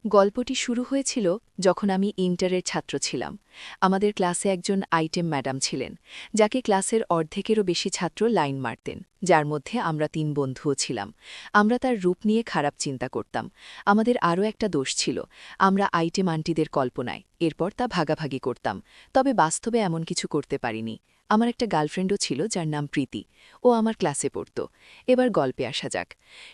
গল্পটি শুরু হয়েছিল যখন আমি ইন্টারের ছাত্র ছিলাম। আমাদের ক্লাসে একজন আইটেম ম্যাডাম ছিলেন, যাকে ক্লাসের অর্ধেকেরও বেশি ছাত্র লাইন মারতেন, যার মধ্যে আমরা ৩ বন্ধুও ছিলাম। আমরা তার রূপ নিয়ে খারাপ চিন্তা করতাম। আমাদের আরও একটা দোষ ছিল, আমরা আইটেম আন্টিদের কল্পনায় এরপর তা ভাগাভাগি করতাম, তবে বাস্তবে এমন কিছু করতে পারিনি। আমার একটা গার্লফ্রেন্ডও ছিল যার নাম প্রীতি। ও আমার ক্লাসে পড়ত। এবার গল্পে আসা যাক।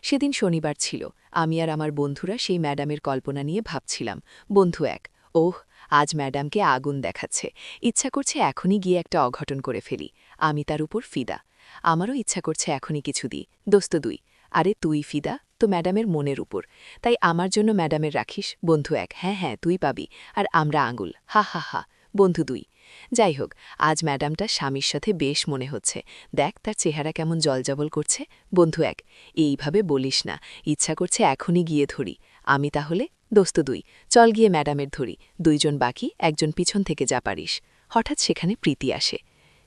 সেদিন শনিবার ছিল। আমি আর আমার বন্ধুরা সেই ম্যাডামের কল্পনা নিয়ে ভাবছিলাম। বন্ধু এক, ওহ, আজ ম্যাডামকে আগুন দেখাচ্ছে, ইচ্ছা করছে এখনই গিয়ে একটা অঘটন করে ফেলি। আমি তার উপর ফিদা। আমারও ইচ্ছা করছে এখনই কিছু দিই। দোস্ত ২, আরে তুই ফিদা তো ম্যাডামের মনের উপর, তাই আমার জন্য ম্যাডামের রাখিস। বন্ধু এক, হ্যাঁ হ্যাঁ তুই পাবি, আর আমরা আঙুল, হা হা হা। বন্ধু ২, যাই হোক, আজ ম্যাডামটা স্বামীর সাথে বেশ মনে হচ্ছে, দেখ তার চেহারা কেমন জলজবল করছে। বন্ধু এক, এইভাবে বলিস না, ইচ্ছা করছে এখনই গিয়ে ধরি। আমি তাহলে? দোস্ত ২, চল গিয়ে ম্যাডামের ধরি। ২ জন বাকি, একজন পিছন থেকে যা পারিস। হঠাৎ সেখানে প্রীতি আসে।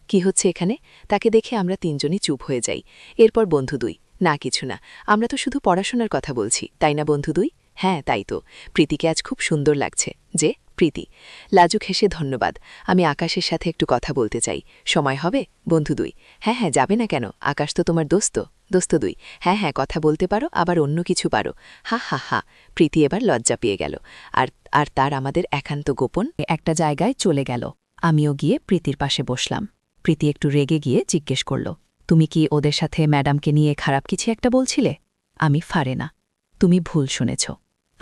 কি হচ্ছে এখানে? তাকে দেখে আমরা ৩ জনই চুপ হয়ে যাই। এরপর বন্ধু ২, না কিছু না, আমরা তো শুধু পড়াশোনার কথা বলছি, তাই না বন্ধু ২? হ্যাঁ তাই তো, প্রীতিকে আজ খুব সুন্দর লাগছে। যে প্রীতি লাজুক হেসে, ধন্যবাদ, আমি আকাশের সাথে একটু কথা বলতে চাই, সময় হবে? বন্ধু ২, হ্যাঁ হ্যাঁ যাবে না কেন, আকাশ তো তোমার দোস্ত। দোস্ত ২, হ্যাঁ হ্যাঁ কথা বলতে পারো, আবার অন্য কিছু পারো। হা হা হা। প্রীতি এবার লজ্জা পেয়ে গেল, আর আর তার আমাদের একান্ত গোপন একটা জায়গায় চলে গেল। আমিও গিয়ে প্রীতির পাশে বসলাম। প্রীতি একটু রেগে গিয়ে জিজ্ঞেস করল, তুমি কি ওদের সাথে ম্যাডামকে নিয়ে খারাপ কিছু একটা বলছিলে? আমি ফারে না, তুমি ভুল শুনেছ।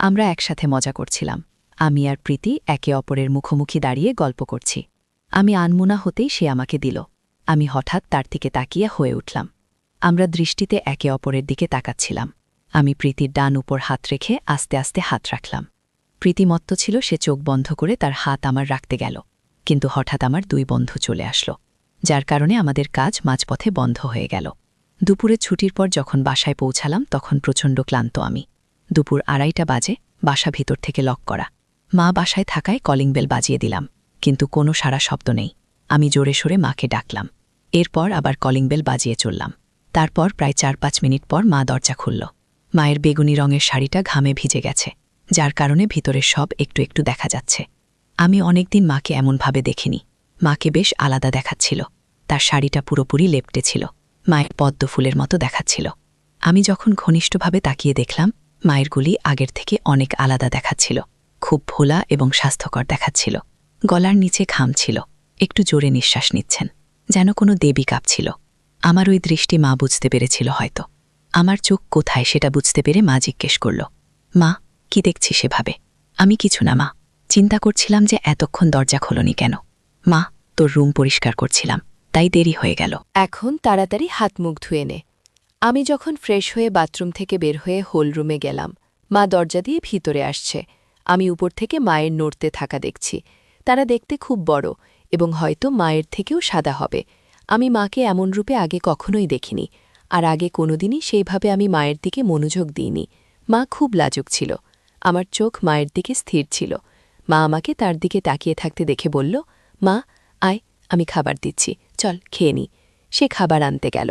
আমরা একসাথে মজা করছিলাম। আমি আর প্রীতি একে অপরের মুখোমুখি দাঁড়িয়ে গল্প করছি। আমি আনমনা হতেই সে আমাকে দিল। আমি হঠাৎ তার দিকে তাকিয়ে হয়ে উঠলাম। আমরা দৃষ্টিতে একে অপরের দিকে তাকাচ্ছিলাম। আমি প্রীতির ডান উপর হাত রেখে আস্তে আস্তে হাত রাখলাম। প্রীতিমত্ত ছিল, সে চোখ বন্ধ করে তার হাত আমার রাখতে গেল, কিন্তু হঠাৎ আমার ২ বন্ধু চলে আসলো, যার কারণে আমাদের কাজ মাঝপথে বন্ধ হয়ে গেল। দুপুরে ছুটির পর যখন বাসায় পৌঁছালাম তখন প্রচণ্ড ক্লান্ত আমি। দুপুর ২:৩০ বাজে, বাসা ভিতর থেকে লক করা। মা বাসায় থাকায় কলিং বেল বাজিয়ে দিলাম, কিন্তু কোনো সাড়া শব্দ নেই। আমি জোরে সোরে মাকে ডাকলাম। এরপর আবার কলিং বেল বাজিয়ে চললাম। তারপর প্রায় ৪-৫ মিনিট পর মা দরজা খুলল। মায়ের বেগুনি রঙের শাড়িটা ঘামে ভিজে গেছে, যার কারণে ভিতরের সব একটু একটু দেখা যাচ্ছে। আমি অনেকদিন মাকে এমনভাবে দেখিনি। মাকে বেশ আলাদা দেখাচ্ছিল। তার শাড়িটা পুরোপুরি লেপ্টে ছিল, মায়ের পদ্ম ফুলের মতো দেখাচ্ছিল। আমি যখন ঘনিষ্ঠভাবে তাকিয়ে দেখলাম, মায়ের গুলি আগের থেকে অনেক আলাদা দেখাচ্ছিল, খুব ভোলা এবং স্বাস্থ্যকর দেখাচ্ছিল। গলার নিচে ঘাম ছিল, একটু জোরে নিঃশ্বাস নিচ্ছেন, যেন কোনো দেবী কাঁপছিল। আমার ওই দৃষ্টি মা বুঝতে পেরেছিল হয়তো। আমার চোখ কোথায় সেটা বুঝতে পেরে মা জিজ্ঞেস করল, মা কি দেখছি সেভাবে? আমি কিছু না মা, চিন্তা করছিলাম যে এতক্ষণ দরজা খোলনি কেন। মা, তোর রুম পরিষ্কার করছিলাম, তাই দেরি হয়ে গেল। এখন তাড়াতাড়ি হাত মুখ ধুয়ে নে। আমি যখন ফ্রেশ হয়ে বাথরুম থেকে বের হয়ে হোল রুমে গেলাম, মা দরজা দিয়ে ভিতরে আসছে। আমি উপর থেকে মায়ের নড়তে থাকা দেখছি। তারা দেখতে খুব বড় এবং হয়তো মায়ের থেকেও সাদা হবে। আমি মাকে এমন রূপে আগে কখনোই দেখিনি, আর আগে কোনোদিনই সেইভাবে আমি মায়ের দিকে মনোযোগ দিইনি। মা খুব লাজুক ছিল। আমার চোখ মায়ের দিকে স্থির ছিল। মা আমাকে তার দিকে তাকিয়ে থাকতে দেখে বলল, মা আয়, আমি খাবার দিচ্ছি, চল খেয়ে নি। সে খাবার আনতে গেল।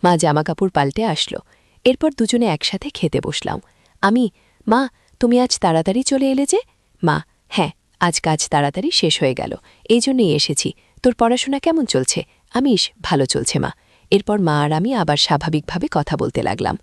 মা জামাকাপড় পাল্টে আসলো। এরপর দুজনে একসাথে খেতে বসলাম। আমি, মা তুমি আজ তাড়াতাড়ি চলে এলে যে? মা, হ্যাঁ, আজ কাজ তাড়াতাড়ি শেষ হয়ে গেল, এই জন্যই এসেছি। তোর পড়াশোনা কেমন চলছে? আমিস, ভালো চলছে মা। এরপর মা আর আমি আবার স্বাভাবিকভাবে কথা বলতে লাগলাম।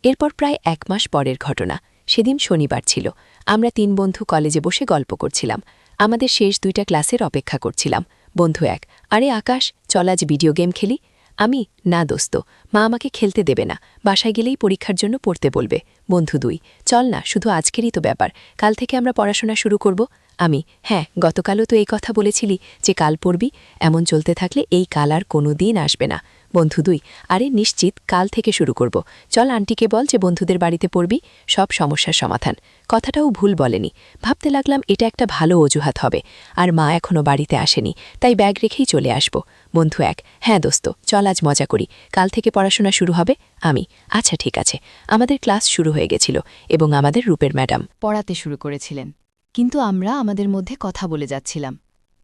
এরপর প্রায় ১ মাস পরের ঘটনা। সেদিন শনিবার ছিল। আমরা ৩ বন্ধু কলেজে বসে গল্প করছিলাম। আমাদের শেষ ২টা ক্লাসের অপেক্ষা করছিলাম। বন্ধু এক, আরে আকাশ, চল আজ ভিডিও গেম খেলি। আমি, না দোস্ত, মা আমাকে খেলতে দেবে না, বাসায় গেলেই পরীক্ষার জন্য পড়তে বলবে। বন্ধু ২, চল না, শুধু আজকেরই তো ব্যাপার, কাল থেকে আমরা পড়াশোনা শুরু করব। আমি, হ্যাঁ, গতকালও তো এই কথা বলেছিলি যে কাল পড়বি। এমন চলতে থাকলে এই কাল আর কোনো দিন আসবে না। বন্ধু ২, আরে নিশ্চিত কাল থেকে শুরু করব। চল আন্টিকে বল যে বন্ধুদের বাড়িতে পড়বি, সব সমস্যার সমাধান। কথাটাও ভুল বলেনি। ভাবতে লাগলাম এটা একটা ভালো অজুহাত হবে, আর মা এখনও বাড়িতে আসেনি, তাই ব্যাগ রেখেই চলে আসব। বন্ধু এক, হ্যাঁ দোস্ত, চল আজ মজা করি, কাল থেকে পড়াশোনা শুরু হবে। আমি, আচ্ছা ঠিক আছে। আমাদের ক্লাস শুরু হয়ে গেছিল এবং আমাদের রূপের ম্যাডাম পড়াতে শুরু করেছিলেন, কিন্তু আমরা আমাদের মধ্যে কথা বলে যাচ্ছিলাম।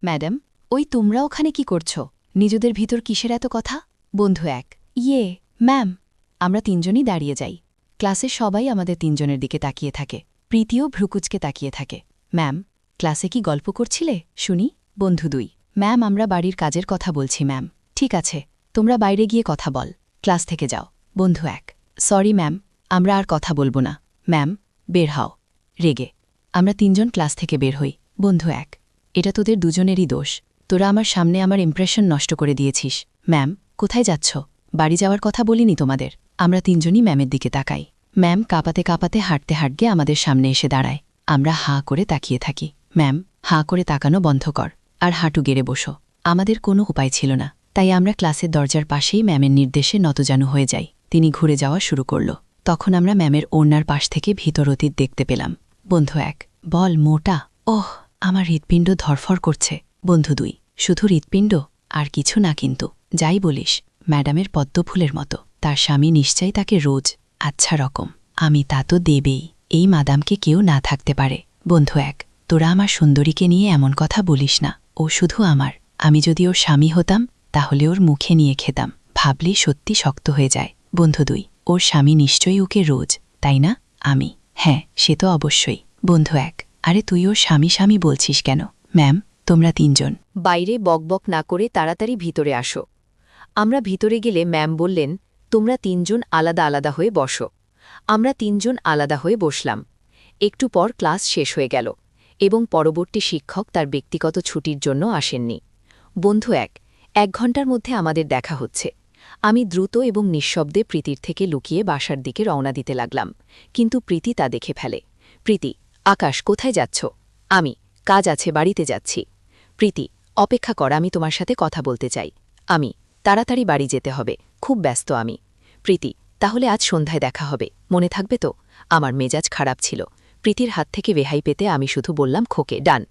ম্যাডাম, ওই তোমরা ওখানে কি করছো? নিজেদের ভিতর কিসের এত কথা? বন্ধু এক, ইয়ে ম্যাম। আমরা ৩ জনই দাঁড়িয়ে যাই। ক্লাসের সবাই আমাদের ৩ জনের দিকে তাকিয়ে থাকে। প্রীতিও ভ্রুকুচকে তাকিয়ে থাকে। ম্যাম, ক্লাসে কি গল্প করছিলে? শুনি। বন্ধু 2। ম্যাম, আমরা বাড়ির কাজের কথা বলছি ম্যাম। ঠিক আছে, তোমরা বাইরে গিয়ে কথা বল, ক্লাস থেকে যাও। বন্ধু 1। সরি ম্যাম, আমরা আর কথা বলবো না। ম্যাম, বের হও। রেগে আমরা 3 জন ক্লাস থেকে বের হই। বন্ধু 1। এটা তোদের দুজনেরই দোষ। তোরা আমার সামনে আমার ইমপ্রেশন নষ্ট করে দিয়েছিস। ম্যাম, কোথায় যাচ্ছ? বাড়ি যাওয়ার কথা বলিনি তোমাদের। আমরা 3 জনই ম্যামের দিকে তাকাই। ম্যাম কাঁপাতে কাঁপাতে হাঁটতে হাঁটতে আমাদের সামনে এসে দাঁড়ায়। আমরা হাঁ করে তাকিয়ে থাকি। ম্যাম, হাঁ করে তাকানো বন্ধ কর, আর হাঁটু গেড়ে বসো। আমাদের কোনো উপায় ছিল না, তাই আমরা ক্লাসের দরজার পাশেই ম্যামের নির্দেশে নতজানু হয়ে যাই। তিনি ঘুরে যাওয়া শুরু করল। তখন আমরা ম্যামের ওড়নার পাশ থেকে ভিতর অতীত দেখতে পেলাম। বন্ধু 1। বল মোটা। ওহ, আমার হৃৎপিণ্ড ধরফর করছে। বন্ধু 2। শুধু হৃৎপিণ্ড, আর কিছু না কিন্তু। যাই বলিস, ম্যাডামের পদ্মফুলের মতো। তার স্বামী নিশ্চয়ই তাকে রোজ আচ্ছা রকম। আমি তা তো দেবেই। এই মাদামকে কেউ না থাকতে পারে। বন্ধু 1। তোরা আমার সুন্দরীকে নিয়ে এমন কথা বলিস না। ও শুধু আমার। আমি যদি ওর স্বামী হতাম তাহলে ওর মুখে নিয়ে খেতাম। ভাবলেই সত্যি শক্ত হয়ে যায়। বন্ধু 2। ওর স্বামী নিশ্চয়ই ওকে রোজ, তাই না? আমি। হ্যাঁ, সে তো অবশ্যই। বন্ধু 1। আরে তুই ওর স্বামী স্বামী বলছিস কেন? ম্যাম, তোমরা 3 জন বাইরে বকবক না করে তাড়াতাড়ি ভিতরে আসো। আমরা ভিতরে গেলে ম্যাম বললেন, তোমরা 3 জন আলাদা আলাদা হয়ে বসো। আমরা 3 জন আলাদা হয়ে বসলাম। একটু পর ক্লাস শেষ হয়ে গেল এবং পরবর্তী শিক্ষক তার ব্যক্তিগত ছুটির জন্য আসেননি। বন্ধু 1। 1 ঘন্টার মধ্যে আমাদের দেখা হচ্ছে। আমি দ্রুত এবং নিঃশব্দে প্রীতির থেকে লুকিয়ে বাসার দিকে রওনা দিতে লাগলাম, কিন্তু প্রীতি তা দেখে ফেলে। প্রীতি, আকাশ, কোথায় যাচ্ছ? আমি, কাজ আছে, বাড়িতে যাচ্ছি। প্রীতি, অপেক্ষা কর, আমি তোমার সাথে কথা বলতে চাই। আমি, তাড়াতাড়ি বাড়ি যেতে হবে, খুব ব্যস্ত আমি। প্রীতি, তাহলে আজ সন্ধ্যায় দেখা হবে, মনে থাকবে তো? আমার মেজাজ খারাপ ছিল। প্রীতির হাত থেকে রেহাই পেতে আমি শুধু বললাম, খোকে, ডান।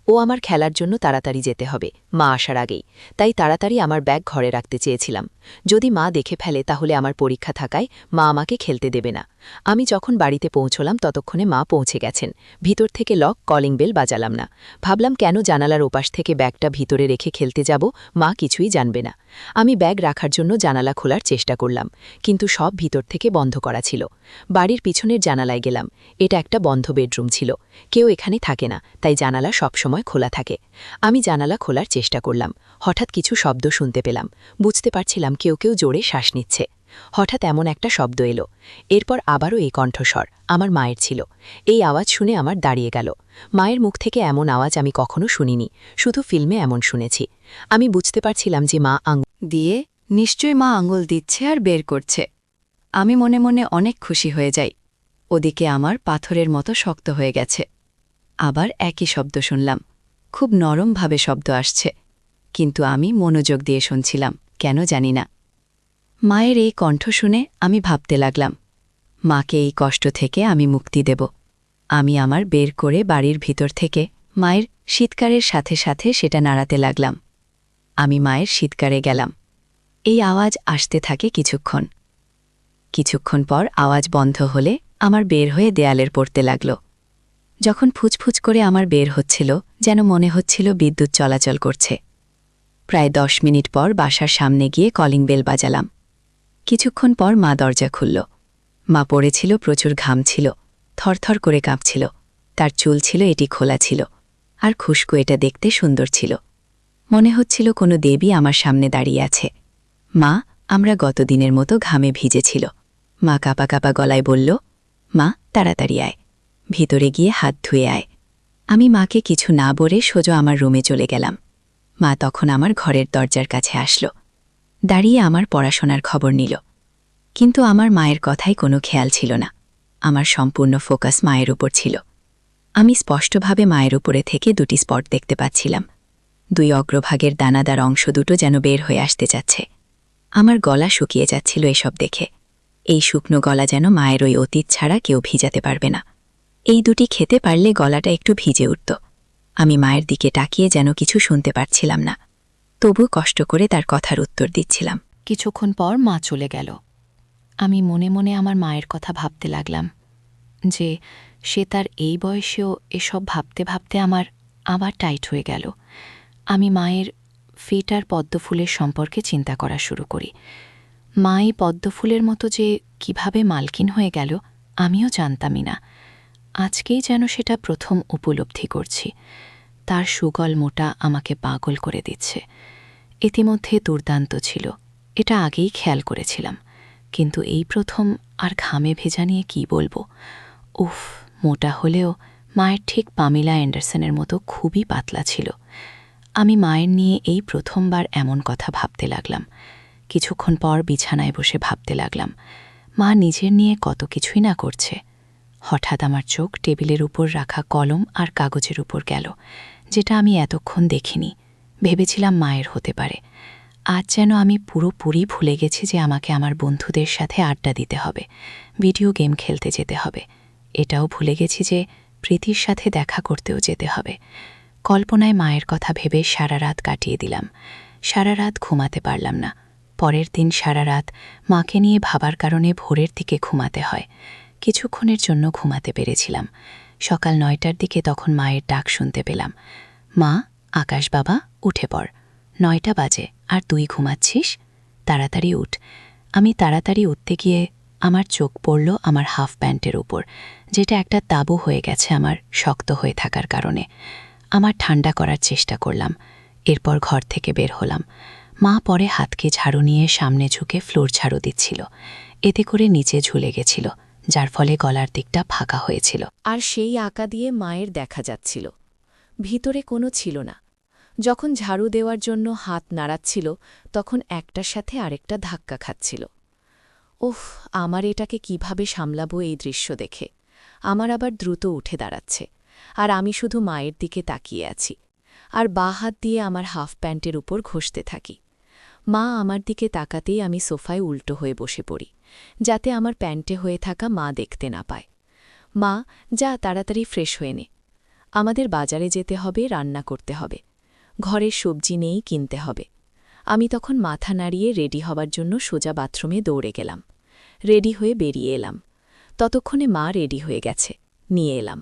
ও আমার খেলার জন্য তাড়াতাড়ি যেতে হবে, মা আসার আগেই। তাই তাড়াতাড়ি আমার ব্যাগ ঘরে রাখতে চেয়েছিলাম। যদি মা দেখে ফেলে তাহলে আমার পরীক্ষা থাকায় মা আমাকে খেলতে দেবে না। আমি যখন বাড়িতে পৌঁছলাম ততক্ষণে মা পৌঁছে গেছেন। ভিতর থেকে লক, কলিং বেল বাজালাম না। ভাবলাম কেন জানালার ওপাশ থেকে ব্যাগটা ভিতরে রেখে খেলতে যাব, মা কিছুই জানবে না। আমি ব্যাগ রাখার জন্য জানালা খোলার চেষ্টা করলাম, কিন্তু সব ভিতর থেকে বন্ধ করা ছিল। বাড়ির পিছনের জানালায় গেলাম। এটা একটা বন্ধ বেডরুম ছিল। কেউ এখানে থাকে না, তাই জানালা সবসময় খোলা থাকে। আমি জানালা খোলার চেষ্টা করলাম। হঠাৎ কিছু শব্দ শুনতে পেলাম। বুঝতে পারছিলাম কেউ কেউ জোরে শ্বাস নিচ্ছে। হঠাৎ এমন একটা শব্দ এলো। এরপর আবারও এই কণ্ঠস্বর আমার মায়ের ছিল। এই আওয়াজ শুনে আমার দাঁড়িয়ে গেল। মায়ের মুখ থেকে এমন আওয়াজ আমি কখনো শুনিনি, শুধু ফিল্মে এমন শুনেছি। আমি বুঝতে পারছিলাম যে মা আঙুল দিয়ে, নিশ্চয়ই মা আঙুল দিচ্ছে আর বের করছে। আমি মনে মনে অনেক খুশি হয়ে যাই। ওদিকে আমার পাথরের মতো শক্ত হয়ে গেছে। আবার একই শব্দ শুনলাম। খুব নরমভাবে শব্দ আসছে, কিন্তু আমি মনোযোগ দিয়ে শুনছিলাম, কেন জানি না। মায়ের এই কণ্ঠ শুনে আমি ভাবতে লাগলাম, মাকে এই কষ্ট থেকে আমি মুক্তি দেব। আমি আমার বের করে বাড়ির ভিতর থেকে মায়ের শীতকারের সাথে সাথে সেটা নাড়াতে লাগলাম। আমি মায়ের শীতকারে গেলাম। এই আওয়াজ আসতে থাকে কিছুক্ষণ। কিছুক্ষণ পর আওয়াজ বন্ধ হলে আমার বের হয়ে দেয়ালের পড়তে লাগল। যখন ফুচফুচ করে আমার বের হচ্ছিল, যেন মনে হচ্ছিল বিদ্যুৎ চলাচল করছে। প্রায় 10 মিনিট পর বাসার সামনে গিয়ে কলিং বেল বাজালাম। কিছুক্ষণ পর মা দরজা খুলল। মা পড়েছিল, প্রচুর ঘাম ছিল, থরথর করে কাঁপছিল। তার চুল ছিল এটি খোলা ছিল, আর খুশকু এটা দেখতে সুন্দর ছিল। মনে হচ্ছিল কোনো দেবী আমার সামনে দাঁড়িয়ে আছে। মা, আমরা গতদিনের মতো ঘামে ভিজেছিল। মা কাঁপা কাঁপা গলায় বলল, মা, তাড়াতাড়ি আয়, ভিতরে গিয়ে হাত ধুয়ে আয়। আমি মাকে কিছু না বলে সোজা আমার রুমে চলে গেলাম। মা তখন আমার ঘরের দরজার কাছে আসল, দাঁড়িয়ে আমার পড়াশোনার খবর নিল। কিন্তু আমার মায়ের কথায় কোনো খেয়াল ছিল না। আমার সম্পূর্ণ ফোকাস মায়ের উপর ছিল। আমি স্পষ্টভাবে মায়ের উপরে থেকে 2টি স্পট দেখতে পাচ্ছিলাম। 2 অগ্রভাগের দানাদার অংশ দুটো যেন বের হয়ে আসতে যাচ্ছে। আমার গলা শুকিয়ে যাচ্ছিল এসব দেখে। এই শুকনো গলা যেন মায়ের ওই অতীত ছাড়া কেউ ভিজাতে পারবে না। এই 2টি খেতে পারলে গলাটা একটু ভিজে উঠত। আমি মায়ের দিকে তাকিয়ে যেন কিছু শুনতে পারছিলাম না, তবু কষ্ট করে তার কথার উত্তর দিচ্ছিলাম। কিছুক্ষণ পর মা চলে গেল। আমি মনে মনে আমার মায়ের কথা ভাবতে লাগলাম, যে সে তার এই বয়সেও এসব ভাবতে ভাবতে আমার আবার টাইট হয়ে গেল। আমি মায়ের ফিট আর পদ্মফুলের সম্পর্কে চিন্তা করা শুরু করি। মা এই পদ্মফুলের মতো যে কিভাবে মালকিন হয়ে গেল আমিও জানতামই না। আজকেই যেন সেটা প্রথম উপলব্ধি করছি। তার সুগল মোটা আমাকে পাগল করে দিচ্ছে। ইতিমধ্যে দুর্দান্ত ছিল, এটা আগেই খেয়াল করেছিলাম, কিন্তু এই প্রথম আর ঘামে ভেজা নিয়ে কী বলবো। উফ, মোটা হলেও মায়ের ঠিক পামিলা অ্যান্ডারসনের মতো খুবই পাতলা ছিল। আমি মায়ের নিয়ে এই প্রথমবার এমন কথা ভাবতে লাগলাম। কিছুক্ষণ পর বিছানায় বসে ভাবতে লাগলাম, মা নিজের নিয়ে কত কিছুই না করছে। হঠাৎ আমার চোখ টেবিলের উপর রাখা কলম আর কাগজের উপর গেল, যেটা আমি এতক্ষণ দেখিনি। ভেবেছিলাম মায়ের হতে পারে। আজ যেন আমি পুরোপুরি ভুলে গেছি যে আমাকে আমার বন্ধুদের সাথে আড্ডা দিতে হবে, ভিডিও গেম খেলতে যেতে হবে। এটাও ভুলে গেছি যে প্রীতির সাথে দেখা করতেও যেতে হবে। কল্পনায় মায়ের কথা ভেবে সারা রাত কাটিয়ে দিলাম। সারা রাত ঘুমাতে পারলাম না। পরের দিন সারা রাত মাকে নিয়ে ভাবার কারণে ভোরের দিকে ঘুমাতে হয়। কিছুক্ষণের জন্য ঘুমাতে পেরেছিলাম। সকাল 9টার দিকে তখন মায়ের ডাক শুনতে পেলাম, মা, আকাশ বাবা, উঠে পড়, 9টা বাজে, আর তুই ঘুমাচ্ছিস? তাড়াতাড়ি উঠ। আমি তাড়াতাড়ি উঠতে গিয়ে আমার চোখ পড়ল আমার হাফ প্যান্টের উপর, যেটা একটা তাঁবু হয়ে গেছে আমার শক্ত হয়ে থাকার কারণে। আমার ঠান্ডা করার চেষ্টা করলাম। এরপর ঘর থেকে বের হলাম। মা পরে হাতকে ঝাড়ু নিয়ে সামনে ঝুঁকে ফ্লোর ঝাড়ু দিচ্ছিল। এতে করে নিচে ঝুলে গেছিল, যার ফলে গলার দিকটা ফাঁকা হয়েছিল। আর সেই আঁকা দিয়ে মায়ের দেখা যাচ্ছিল, ভিতরে কোনো ছিল না। যখন ঝাড়ু দেওয়ার জন্য হাত নাড়াচ্ছিল, তখন একটার সাথে আরেকটা ধাক্কা খাচ্ছিল। ওহ, আমার এটাকে কিভাবে সামলাবো এই দৃশ্য দেখে। আমার আবার দ্রুত উঠে দাঁড়াচ্ছে, আর আমি শুধু মায়ের দিকে তাকিয়ে আছি, আর বাঁ হাত দিয়ে আমার হাফ প্যান্টের উপর ঘষতে থাকি। মা আমার দিকে তাকাতেই আমি সোফায় উল্টো হয়ে বসে পড়ি, যাতে আমার প্যান্টে হয়ে থাকা মা দেখতে না পায়। মা, যা তাড়াতাড়ি ফ্রেশ হয়ে নে, আমাদের বাজারে যেতে হবে, রান্না করতে হবে, ঘরের সবজি নেই, কিনতে হবে। আমি তখন মাথা নাড়িয়ে রেডি হবার জন্য সোজা বাথরুমে দৌড়ে গেলাম। রেডি হয়ে বেরিয়ে এলাম। ততক্ষণে মা রেডি হয়ে গেছে, নিয়ে এলাম।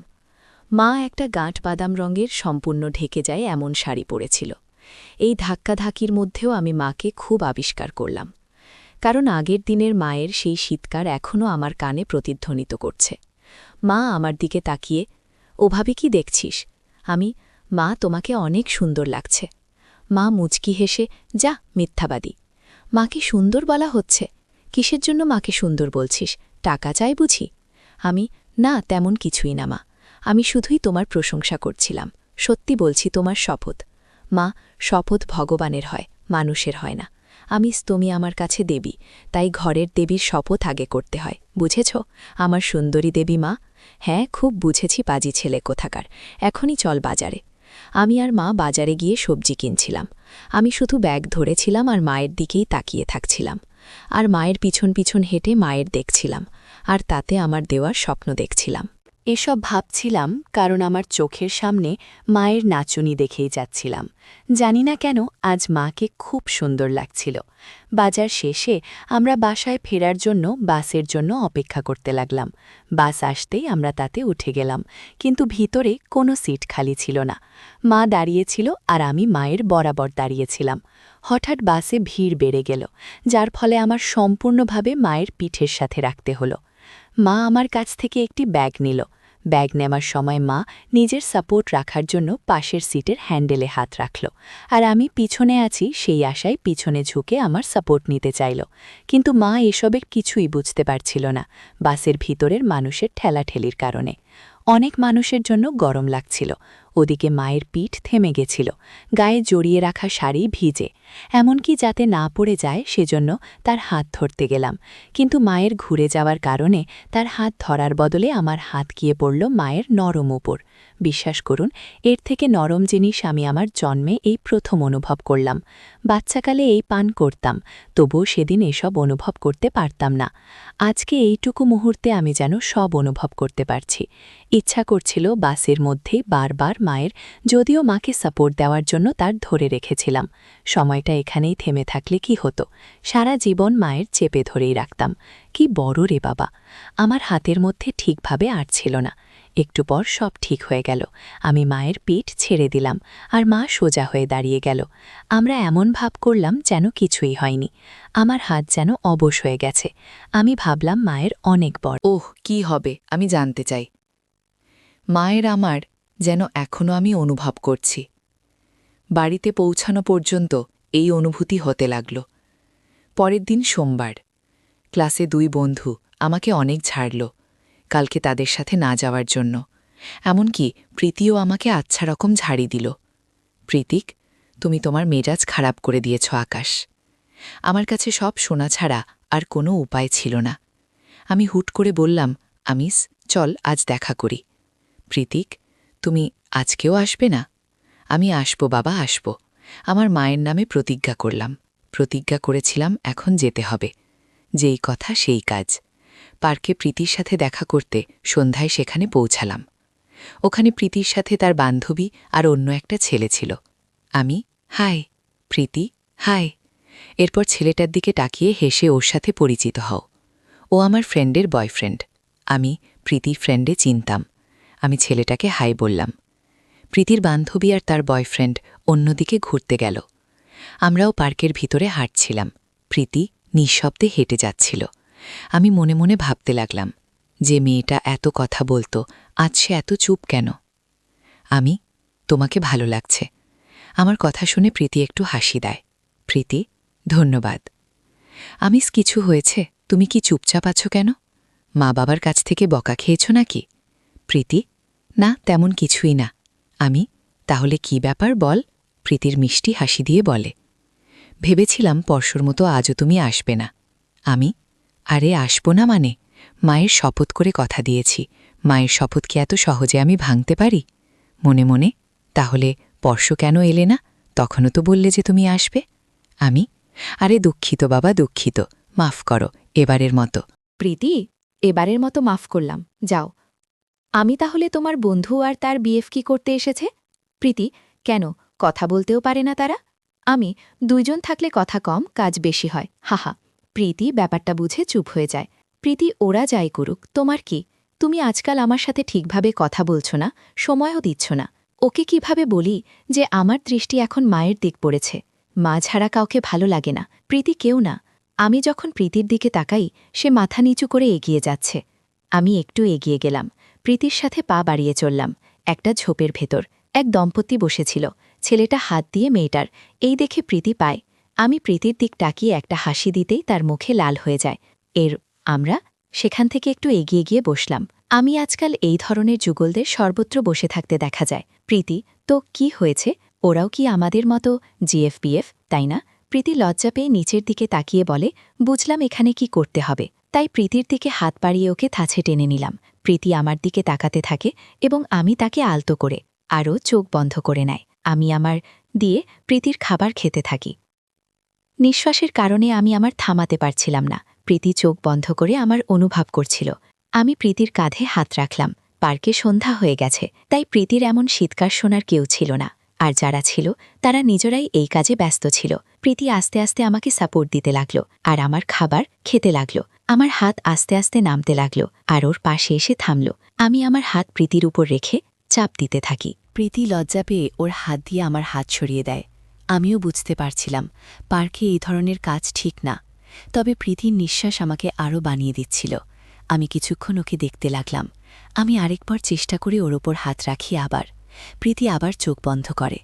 মা একটা গাঁট বাদাম রঙের সম্পূর্ণ ঢেকে যায় এমন শাড়ি পরেছিল। এই ধাক্কাধাক্কির মধ্যেও আমি মাকে খুব আবিষ্কার করলাম, কারণ আগের দিনের মায়ের সেই শীতকার এখনও আমার কানে প্রতিধ্বনিত করছে। মা আমার দিকে তাকিয়ে, ওভাবে কি দেখছিস? আমি, মা, তোমাকে অনেক সুন্দর লাগছে। মা মুচকি হেসে, যা মিথ্যাবাদী। মাকে সুন্দর বলা হচ্ছে? কিসের জন্য মাকে সুন্দর বলছিস? টাকা চাই বুঝি? আমি, না, তেমন কিছুই না মা, আমি শুধুই তোমার প্রশংসা করছিলাম। সত্যি বলছি, তোমার শপথ। মা, শপথ ভগবানের হয়, মানুষের হয় না। তুমি আমার কাছে দেবী, তাই ঘরের দেবীর শপথ আগে করতে হয়, বুঝেছ আমার সুন্দরী দেবী মা? হ্যাঁ, খুব বুঝেছি পাজি ছেলে কোথাকার। এখনই চল বাজারে। আমি আর মা বাজারে গিয়ে সবজি কিনছিলাম। আমি শুধু ব্যাগ ধরেছিলাম আর মায়ের দিকেই তাকিয়ে থাকছিলাম, আর মায়ের পিছন পিছন হেঁটে মায়ের দেখছিলাম, আর তাতে আমার দেওয়ার স্বপ্ন দেখছিলাম। এসব ভাবছিলাম কারণ আমার চোখের সামনে মায়ের নাচুনি দেখেই যাচ্ছিলাম। জানি না কেন আজ মাকে খুব সুন্দর লাগছিল। বাজার শেষে আমরা বাসায় ফেরার জন্য বাসের জন্য অপেক্ষা করতে লাগলাম। বাস আসতেই আমরা তাতে উঠে গেলাম, কিন্তু ভিতরে কোনো সিট খালি ছিল না। মা দাঁড়িয়েছিল আর আমি মায়ের বরাবর দাঁড়িয়েছিলাম। হঠাৎ বাসে ভিড় বেড়ে গেল, যার ফলে আমার সম্পূর্ণভাবে মায়ের পিঠের সাথে রাখতে হলো। মা আমার কাছ থেকে একটি ব্যাগ নিল। ব্যাগ নেওয়ার সময় মা নিজের সাপোর্ট রাখার জন্য পাশের সিটের হ্যান্ডেলে হাত রাখল, আর আমি পিছনে আছি সেই আশায় পিছনে ঝুঁকে আমার সাপোর্ট নিতে চাইল। কিন্তু মা এসবের কিছুই বুঝতে পারছিল না, বাসের ভিতরের মানুষের ঠেলাঠেলির কারণে। অনেক মানুষের জন্য গরম লাগছিল। ওদিকে মায়ের পিঠ থেমে গেছিল, গায়ে জড়িয়ে রাখা শাড়ি ভিজে, এমনকি যাতে না পড়ে যায় সেজন্য তার হাত ধরতে গেলাম। কিন্তু মায়ের ঘুরে যাওয়ার কারণে তার হাত ধরার বদলে আমার হাত গিয়ে পড়ল মায়ের নরম উপর। বিশ্বাস করুন, এর থেকে নরম জিনিস আমি আমার জন্মে এই প্রথম অনুভব করলাম। বাচ্চাকালে এই পান করতাম, তবুও সেদিন এসব অনুভব করতে পারতাম না। আজকে এইটুকু মুহূর্তে আমি যেন সব অনুভব করতে পারছি। ইচ্ছা করছিল বাসের মধ্যেই বারবার মায়ের, যদিও মাকে সাপোর্ট দেওয়ার জন্য তার ধরে রেখেছিলাম। সময়টা এখানেই থেমে থাকলে কি হতো? সারা জীবন মায়ের চেপে ধরেই রাখতাম। কি বড় রে বাবা! আমার হাতের মধ্যে ঠিকভাবে আটছিল না। একটু পর সব ঠিক হয়ে গেল। আমি মায়ের পিঠ ছেড়ে দিলাম, আর মা সোজা হয়ে দাঁড়িয়ে গেল। আমরা এমন ভাব করলাম যেন কিছুই হয়নি। আমার হাত যেন অবশ হয়ে গেছে। আমি ভাবলাম মায়ের অনেক বড়। ওহ, কি হবে আমি জানতে চাই। মায়ের আমার যেন এখনও আমি অনুভব করছি। বাড়িতে পৌঁছানো পর্যন্ত এই অনুভূতি হতে লাগল। পরের দিন সোমবার। ক্লাসে 2 বন্ধু আমাকে অনেক ঝাড়ল কালকে তাদের সাথে না যাওয়ার জন্য। এমনকি প্রীতিও আমাকে আচ্ছা রকম ঝাড়ি দিল। প্রীতিক, তুমি তোমার মেজাজ খারাপ করে দিয়েছ আকাশ। আমার কাছে সব শোনা ছাড়া আর কোনো উপায় ছিল না। আমি হুট করে বললাম, আমিস, চল আজ দেখা করি। প্রীতিক, তুমি আজকেও আসবে না? আমি আসব বাবা, আসব। আমার মায়ের নামে প্রতিজ্ঞা করলাম। প্রতিজ্ঞা করেছিলাম এখন যেতে হবে। যেই কথা সেই কাজ। পার্কে প্রীতির সাথে দেখা করতে সন্ধ্যায় সেখানে পৌঁছালাম। ওখানে প্রীতির সাথে তার বান্ধবী আর অন্য একটা ছেলে ছিল। আমি, হাই প্রীতি, হাই। এরপর ছেলেটার দিকে তাকিয়ে হেসে ওর সাথে পরিচিত হও। ও আমার ফ্রেন্ডের বয়ফ্রেন্ড। আমি প্রীতির ফ্রেন্ডে চিনতাম। আমি ছেলেটাকে হাই বললাম। প্রীতির বান্ধবী আর তার বয়ফ্রেন্ড অন্যদিকে ঘুরতে গেল। আমরাও পার্কের ভিতরে হাঁটছিলাম। প্রীতি নিঃশব্দে হেঁটে যাচ্ছিল। আমি মনে মনে ভাবতে লাগলাম, যে মেয়েটা এত কথা বলতো আজ সে এত চুপ কেন? আমি, তোমাকে ভালো লাগছে। আমার কথা শুনে প্রীতি একটু হাসি দেয়। প্রীতি, ধন্যবাদ। আমিস, কিছু হয়েছে? তুমি কি চুপচাপ আছো কেন? মা বাবার কাছ থেকে বকা খেয়েছ নাকি? প্রীতি, না, তেমন কিছুই না। আমি, তাহলে কি ব্যাপার বল? প্রীতির মিষ্টি হাসি দিয়ে বলে। ভেবেছিলাম পরশুর মতো আজও তুমি আসবে না। আমি, আরে আসব না মানে? মায়ের শপথ করে কথা দিয়েছি। মায়ের শপথ কি এত সহজে আমি ভাঙতে পারি? মনে মনে, তাহলে পরশু কেন এলে না? তখনও তো বললে যে তুমি আসবে। আমি, আরে দুঃখিত বাবা, দুঃখিত, মাফ করো এবারের মতো। প্রীতি, এবারের মতো মাফ করলাম, যাও। আমি তাহলে তোমার বন্ধু আর তার বিএফ কি করতে এসেছে? প্রীতি, কেন, কথা বলতেও পারে না তারা? আমি, 2 জন থাকলে কথা কম, কাজ বেশি হয়, হাহা। প্রীতি ব্যাপারটা বুঝে চুপ হয়ে যায়। প্রীতি, ওরা যাই করুক, তোমার কি? তুমি আজকাল আমার সাথে ঠিকভাবে কথা বলছ না, সময়ও দিচ্ছ না। ওকে কিভাবে বলি যে আমার দৃষ্টি এখন মায়ের দিক পড়েছে? মা ছাড়া কাউকে ভালো লাগে না, প্রীতি কেউ না। আমি যখন প্রীতির দিকে তাকাই, সে মাথা নিচু করে এগিয়ে যাচ্ছে। আমি একটু এগিয়ে গেলাম। প্রীতির সাথে পা বাড়িয়ে চললাম। একটা ঝোপের ভেতর এক দম্পতি বসেছিল। ছেলেটা হাত দিয়ে মেয়েটার, এই দেখে প্রীতি পায়। আমি প্রীতির দিক তাকিয়ে একটা হাসি দিতেই তার মুখে লাল হয়ে যায়। আমরা সেখান থেকে একটু এগিয়ে গিয়ে বসলাম। আমি আজকাল এই ধরনের যুগলদের সর্বত্র বসে থাকতে দেখা যায়। প্রীতি, তো কি হয়েছে? ওরাও কি আমাদের মতো জিএফবিএফ, তাই না? প্রীতি লজ্জা পেয়ে নিচের দিকে তাকিয়ে বলে, বুঝলাম এখানে কি করতে হবে। তাই প্রীতির দিকে হাত বাড়িয়ে ওকে কাছে টেনে নিলাম। প্রীতি আমার দিকে তাকাতে থাকে এবং আমি তাকে আলতো করে আরও চোখ বন্ধ করে নেয়। আমি আমার দিয়ে প্রীতির খাবার খেতে থাকি। নিঃশ্বাসের কারণে আমি আমার থামাতে পারছিলাম না। প্রীতি চোখ বন্ধ করে আমার অনুভব করছিল। আমি প্রীতির কাঁধে হাত রাখলাম। পার্কে সন্ধ্যা হয়ে গেছে, তাই প্রীতির এমন শীতকার শোনার কেউ ছিল না। আর যারা ছিল তারা নিজেরাই এই কাজে ব্যস্ত ছিল। প্রীতি আস্তে আস্তে আমাকে সাপোর্ট দিতে লাগলো আর আমার খাবার খেতে লাগলো। আমার হাত আস্তে আস্তে নামতে লাগলো আর ওর পাশে এসে থামল। আমি আমার হাত প্রীতির উপর রেখে চাপ দিতে থাকি। প্রীতি লজ্জা পেয়ে ওর হাত দিয়ে আমার হাত সরিয়ে দেয়। আমিও বুঝতে পারছিলাম পার্কে এই ধরনের কাজ ঠিক না। তবে প্রীতির নিঃশ্বাস আমাকে আরও বানিয়ে দিচ্ছিল। আমি কিছুক্ষণ ওকে দেখতে লাগলাম। আমি আরেকবার চেষ্টা করে ওর ওপর হাত রাখি আবার। প্রীতি আবার চোখ বন্ধ করে।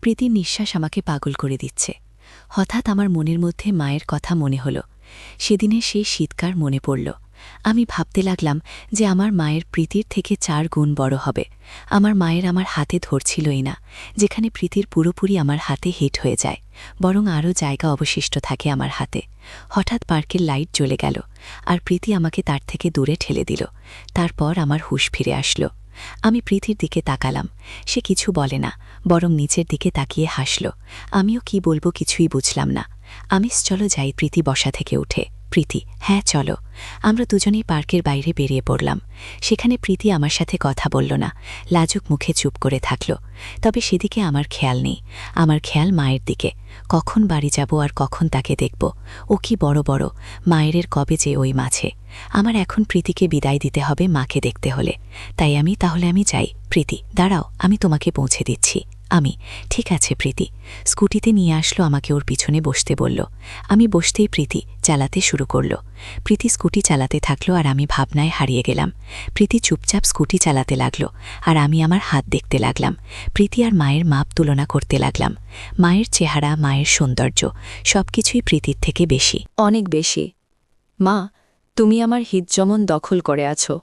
প্রীতির নিঃশ্বাস আমাকে পাগল করে দিচ্ছে। হঠাৎ আমার মনের মধ্যে মায়ের কথা মনে হল। সেদিনের সেই শীতকার মনে পড়ল। আমি ভাবতে লাগলাম যে আমার মায়ের প্রীতির থেকে 4 গুণ বড় হবে। আমার মায়ের আমার হাতে ধরছিলই না, যেখানে প্রীতির পুরোপুরি আমার হাতে হিট হয়ে যায়, বরং আরও জায়গা অবশিষ্ট থাকে আমার হাতে। হঠাৎ পার্কের লাইট জ্বলে গেল আর প্রীতি আমাকে তার থেকে দূরে ঠেলে দিল। তারপর আমার হুঁশ ফিরে আসলো। আমি প্রীতির দিকে তাকালাম। সে কিছু বলে না, বরং নিচের দিকে তাকিয়ে হাসল। আমিও কি বলবো কিছুই বুঝলাম না। আমিস, চলো যাই। প্রীতি বসা থেকে উঠে। প্রীতি, হ্যাঁ চলো। আমরা দুজনেই পার্কের বাইরে বেরিয়ে পড়লাম। সেখানে প্রীতি আমার সাথে কথা বলল না, লাজুক মুখে চুপ করে থাকল। তবে সেদিকে আমার খেয়াল নেই। আমার খেয়াল মায়ের দিকে। কখন বাড়ি যাব আর কখন তাকে দেখব? ও কি বড় বড়, মায়ের কবে যে ওই মাঝে। আমার এখন প্রীতিকে বিদায় দিতে হবে মাকে দেখতে হলে। তাই তাহলে আমি যাই। প্রীতি, দাঁড়াও, আমি তোমাকে পৌঁছে দিচ্ছি। আমি, ঠিক আছে প্রীতি। স্কুটিতে নিয়ে আসলো, আমাকে ওর পিছনে বসতে বলল। আমি বসতেই প্রীতি চালাতে শুরু করল। প্রীতি স্কুটি চালাতে থাকলো আর আমি ভাবনায় হারিয়ে গেলাম। প্রীতি চুপচাপ স্কুটি চালাতে লাগলো আর আমি আমার হাত দেখতে লাগলাম। প্রীতি আর মায়ের মাপ তুলনা করতে লাগলাম। মায়ের চেহারা, মায়ের সৌন্দর্য, সবকিছুই প্রীতির থেকে বেশি। অনেক বেশি। মা, তুমি আমার হিত যেমন দখল করে আছো,